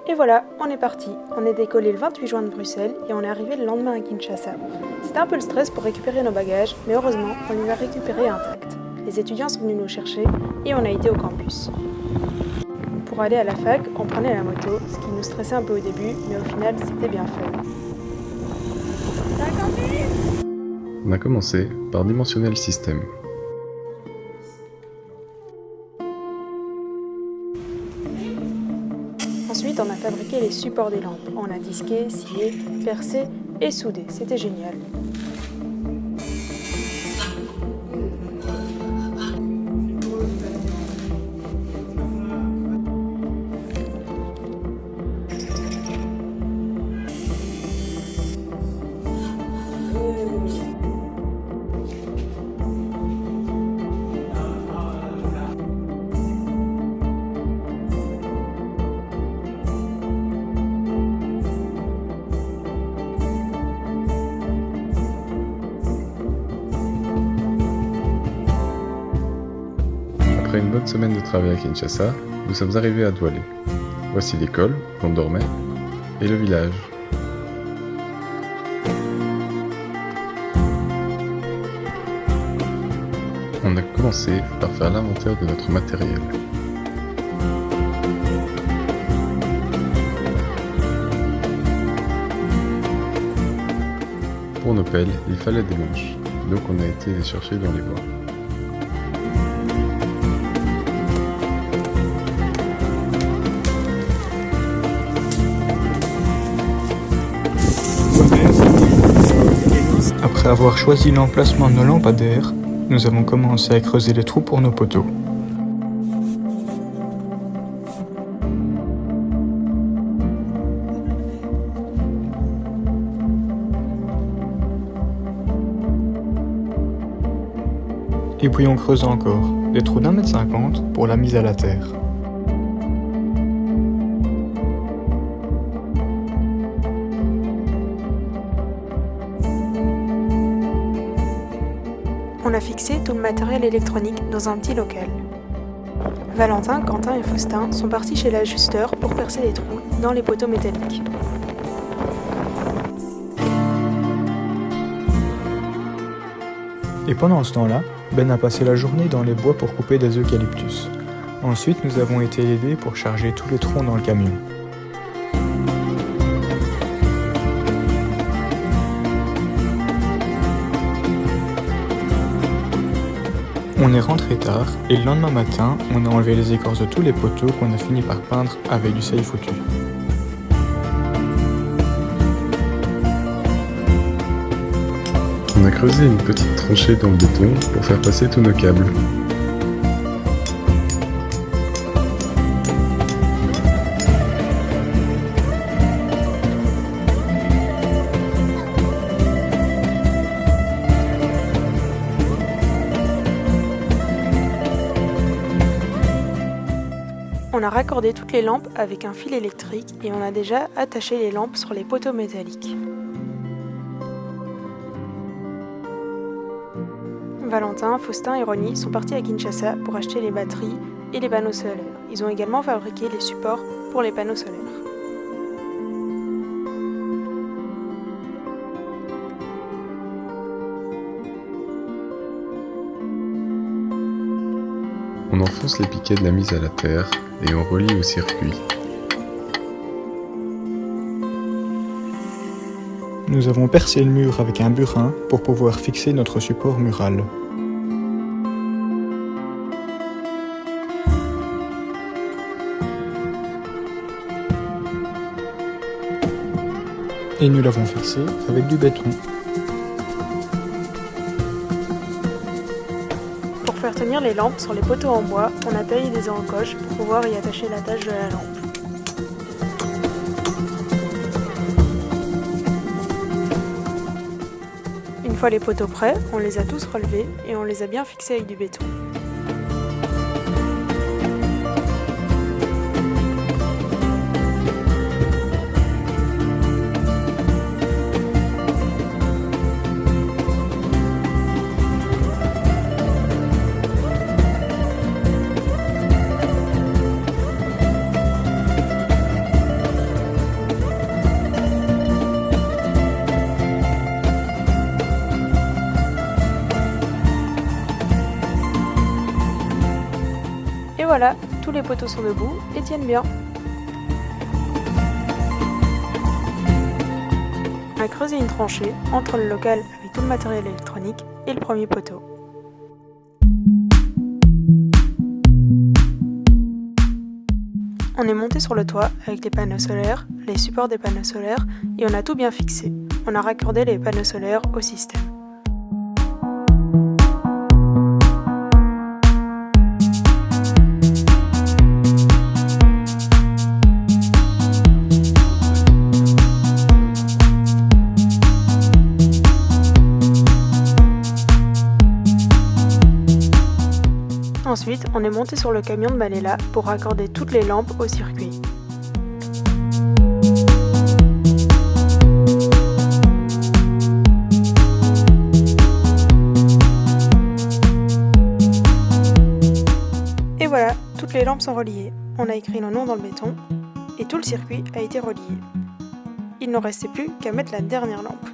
Et voilà, on est parti. On est décollé le 28 juin de Bruxelles et on est arrivé le lendemain à Kinshasa. C'était un peu le stress pour récupérer nos bagages, mais heureusement, on les a récupérés intacts. Les étudiants sont venus nous chercher et on a été au campus. Pour aller à la fac, on prenait la moto, ce qui nous stressait un peu au début, mais au final, c'était bien fait. On a commencé par dimensionner le système. Ensuite, on a fabriqué les supports des lampes. On a disqué, scié, percé et soudé. C'était génial. Après une bonne semaine de travail à Kinshasa, nous sommes arrivés à Douala. Voici l'école où on dormait et le village. On a commencé par faire l'inventaire de notre matériel. Pour nos pelles, il fallait des manches, donc on a été les chercher dans les bois. Après avoir choisi l'emplacement de nos lampadaires, nous avons commencé à creuser les trous pour nos poteaux. Et puis on creuse encore, des trous d'1,50 m pour la mise à la terre. On a fixé tout le matériel électronique dans un petit local. Valentin, Quentin et Faustin sont partis chez l'ajusteur pour percer les trous dans les poteaux métalliques. Et pendant ce temps-là, Ben a passé la journée dans les bois pour couper des eucalyptus. Ensuite, nous avons été aidés pour charger tous les troncs dans le camion. On est rentré tard et le lendemain matin, on a enlevé les écorces de tous les poteaux qu'on a fini par peindre avec du sel foutu. On a creusé une petite tranchée dans le béton pour faire passer tous nos câbles. On a raccordé toutes les lampes avec un fil électrique et on a déjà attaché les lampes sur les poteaux métalliques. Valentin, Faustin et Ronnie sont partis à Kinshasa pour acheter les batteries et les panneaux solaires. Ils ont également fabriqué les supports pour les panneaux solaires. On enfonce les piquets de la mise à la terre et on relie au circuit. Nous avons percé le mur avec un burin pour pouvoir fixer notre support mural. Et nous l'avons fixé avec du béton. Pour faire tenir les lampes sur les poteaux en bois, on a taillé des encoches pour pouvoir y attacher l'attache de la lampe. Une fois les poteaux prêts, on les a tous relevés et on les a bien fixés avec du béton. Et voilà, tous les poteaux sont debout et tiennent bien. On a creusé une tranchée entre le local avec tout le matériel électronique et le premier poteau. On est monté sur le toit avec les panneaux solaires, les supports des panneaux solaires et on a tout bien fixé. On a raccordé les panneaux solaires au système. Ensuite, on est monté sur le camion de Maléla pour raccorder toutes les lampes au circuit. Et voilà, toutes les lampes sont reliées. On a écrit nos noms dans le béton et tout le circuit a été relié. Il ne restait plus qu'à mettre la dernière lampe.